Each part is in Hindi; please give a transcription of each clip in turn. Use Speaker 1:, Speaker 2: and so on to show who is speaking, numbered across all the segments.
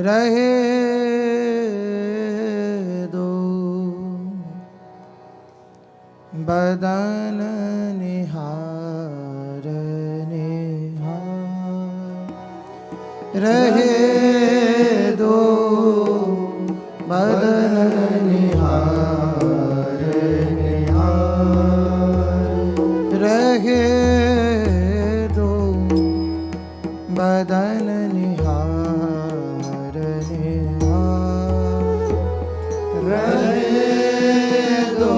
Speaker 1: रहे दो बदन निहार निहार, रहे दो बदन निहार निहार, रहे दो बदन निहार निहार, रहे दो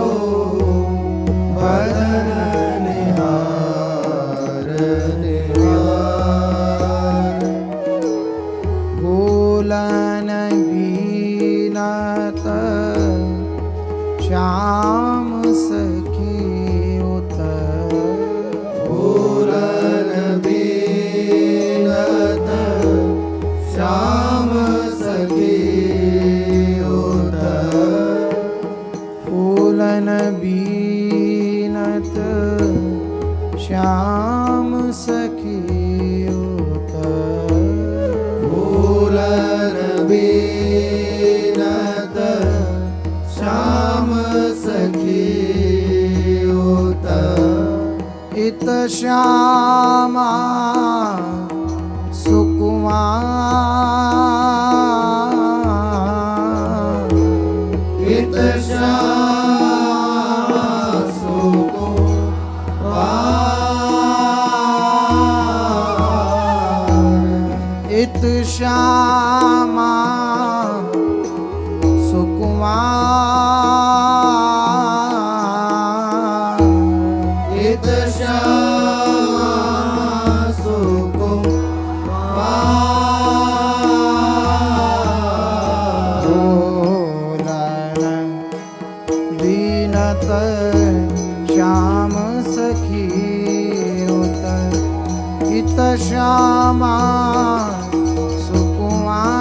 Speaker 1: बदन निहार निहार, भूलन बीनत श्याम सखी उतर, भूलन बीनत श्याम सखी उतर, फूलन बीनत श्याम सखी उतर, फूलन बीनत श्याम सखी उतर, इत श्यामा सुकुमार, इत श्यामा सुकुमार, इत श्यामा सुकुमार, इत श्यामा सुकुमार, भूलन बीनत श्याम सखी उतर, इत श्यामा सुकुमार,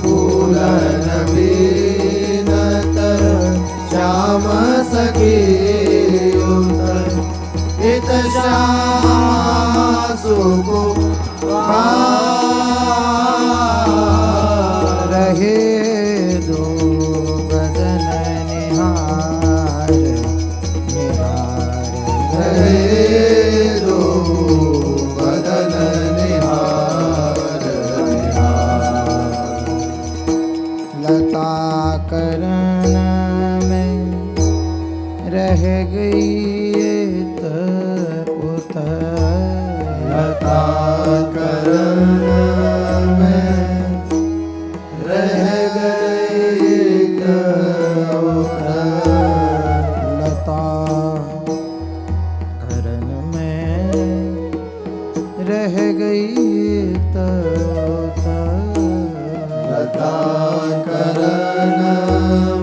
Speaker 1: भूलन बीनत श्याम सखी उतर, इत श्यामा सुकुमार, रहे दो बदन निहार निहार, रहे दो बदन निहार निहार, लता करन में रह गई इत उतर, लता करन में रह गई इत उतर, लता करन में रह गई इत उतर, लता करन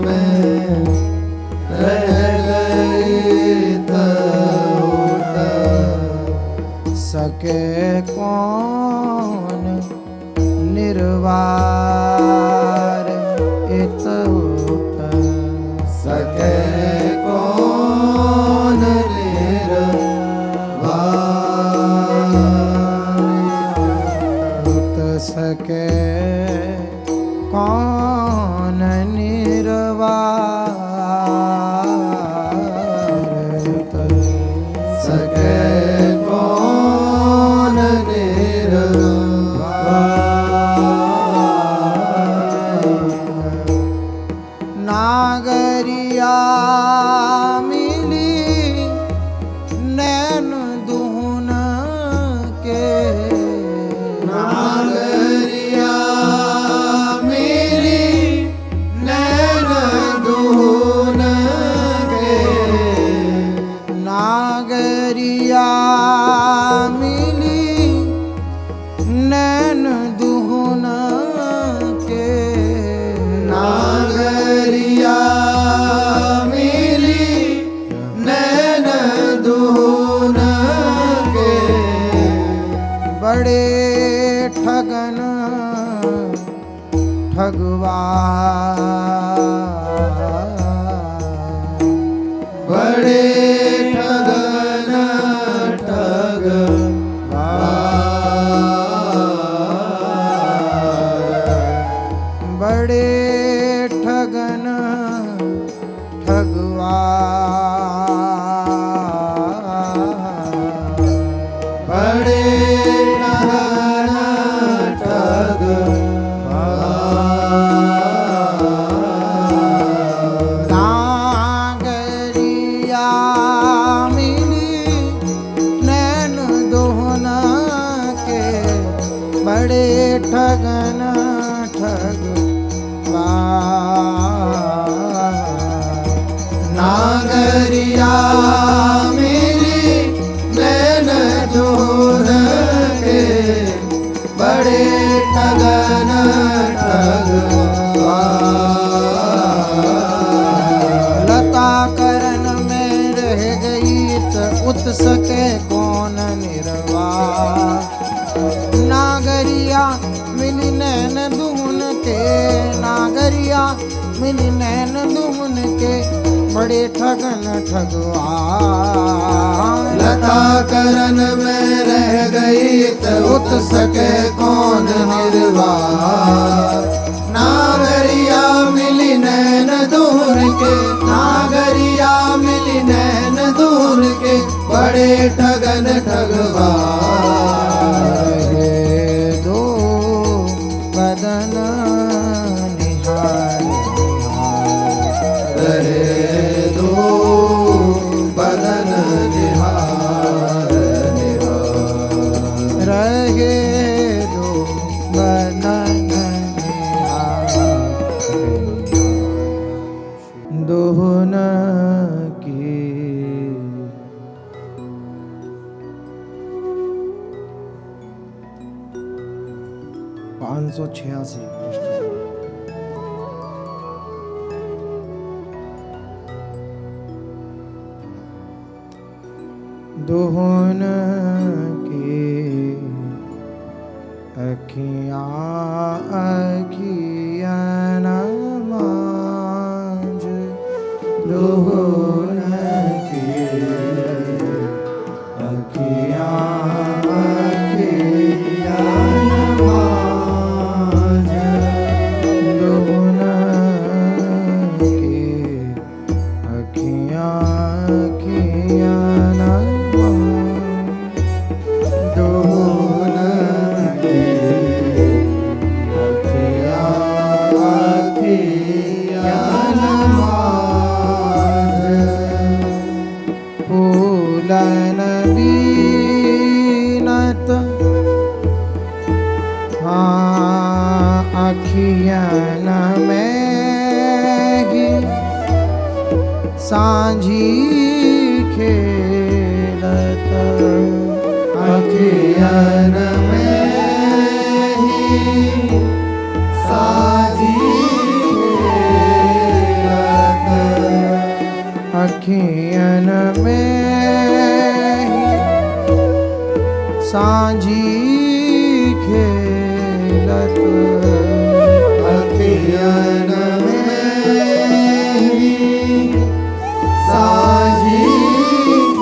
Speaker 1: में रह गई इत उतर, सके कौन निर्वार इत उतर, सके कौन निर्वार, उत सके कौन निर्वार, उत सके कौन निर्वार, नागरिया मिली नैन दुहन के, नागरिया मिली नैन दुहन के, नागरिया मिली नैन दुहन के, नागरिया मिली नैन दुहन के, बड़े ठगन ठगवार, बड़े ठगन ठगवार, बड़े ठगन ठगवा नागरिया मिली नैन दून के बड़े ठगन ठगवा लता करन में रह गई तो उत सके कौन निर्वा नागरिया मिली नैन दून के नागरिया मिली नैन दून के बड़े ठगन ठगवा लता करन में रह गई तो उत सके कौन निर्वा नागरिया मिली नैन दूर के नागरिया मिली नैन दूर के बड़े ठगन ठगवा दो बदन निहार रहे दो बदन निहार निहार रहे दो बदन दोहन की 586 दोहन की अखियाँ अखियाँ नमाज दोहन की अखियाँ अखियाँ नमाज दोहन की अखियाँ अखियाँ अखियन में ही सांझी खेलत अखियन में ही सांझी खेलत अखियन में ही सांझी खेलत अखियन में ही सांझी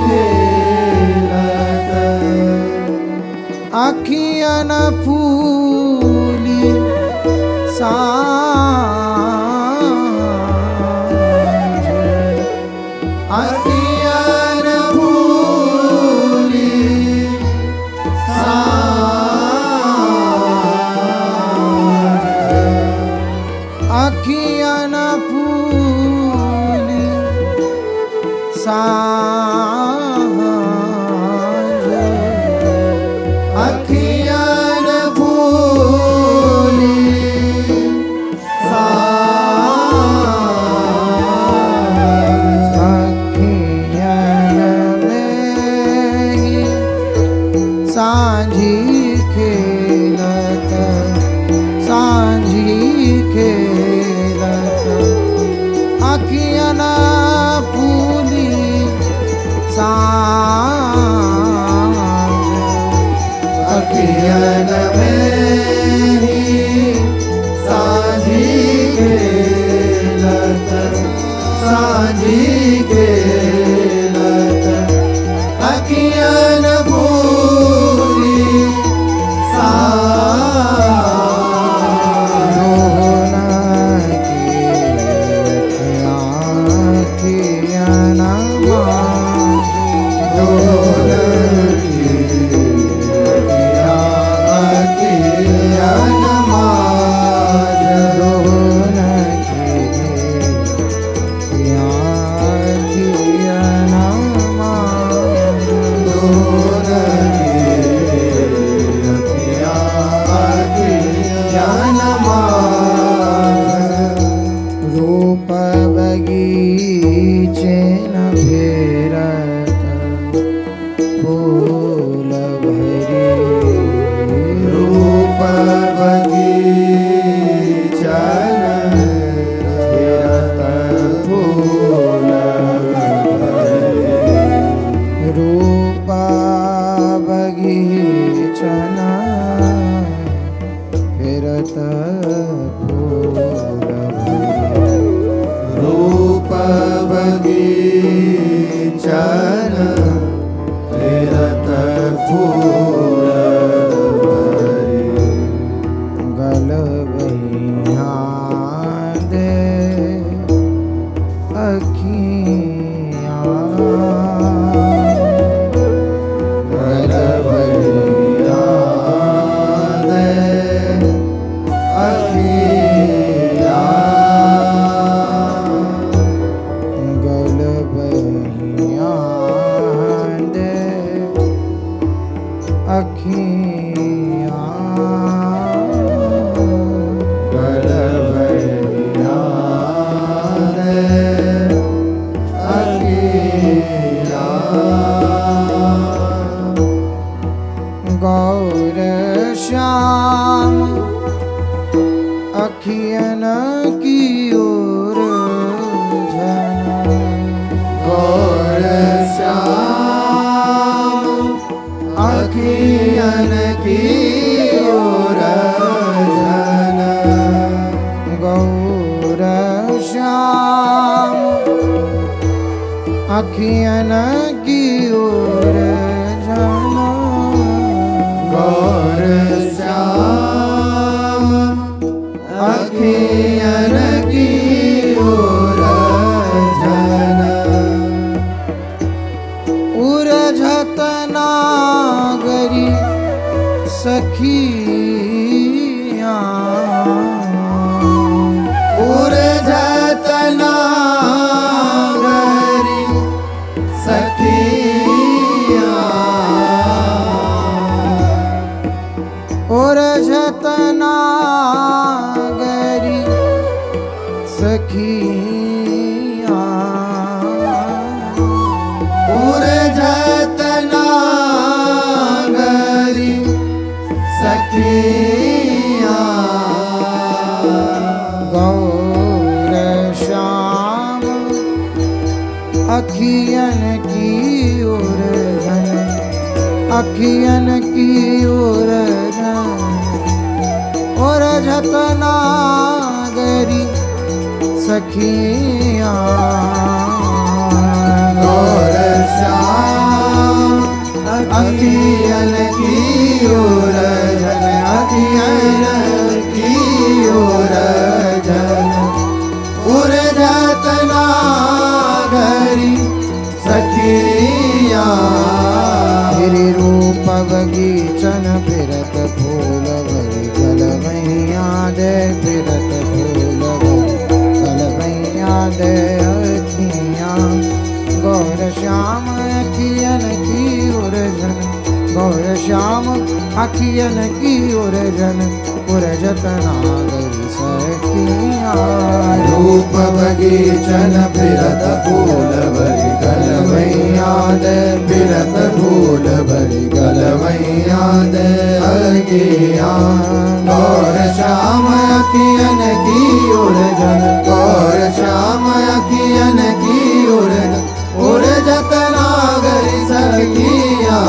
Speaker 1: खेलत अखियन फूली सांझ अखियन फूली अखियन फूली सांझ अखियन फूली सांझ अखियन में ही सांझी खेलत सांझी खेलत अखियन फूली फिरत फूल भरी रूप बगीचन फिरत फूल भरी गलबैया दे अखियाँ गलबैया दे अखियाँ गलबैया दे अखियाँ गलबैया दे अखियाँ गौर श्याम अखियन की ओर जन गौर श्याम अखियन की ओर जन गौर श्याम अखियन की ओर जन गौर श्याम अखियन की ओर जन उरझत नागरी सखियाँ उरझत नागरी सखियाँ उरझत नागरी सखियाँ उरझत नागरी सखियाँ गौर श्याम अखियन की ओर जन अखियन की ओर जन उरझत नागरी सखियाँ गौर श्याम अखियन की ओर जन अखियन की ओर जन उरझत नागरी सखियाँ गिरि रूप बगीचन फिरत फूल भरी गलबैया दे फिरत फूल भरी गलबैया दे अखियाँ गौर श्याम अखियन की ओर जन गौर श्याम अखियन की ओर जन उरझत नागरी सखियाँ रूप बगीचन फिरत फूल भरी गलबैया दे फिरत फूल भरी गलबैया दे अखियाँ गौर श्याम अखियन की ओर जन गौर श्याम अखियन की ओर जन उरझत नागरी सखियाँ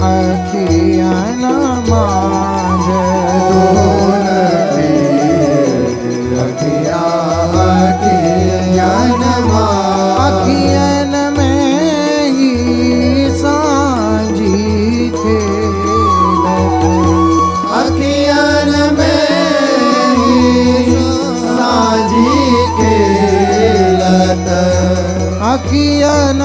Speaker 1: अखियन मांझ अखियन में ही सांझी खेलत अखियन में ही सांझी खेलत अखियन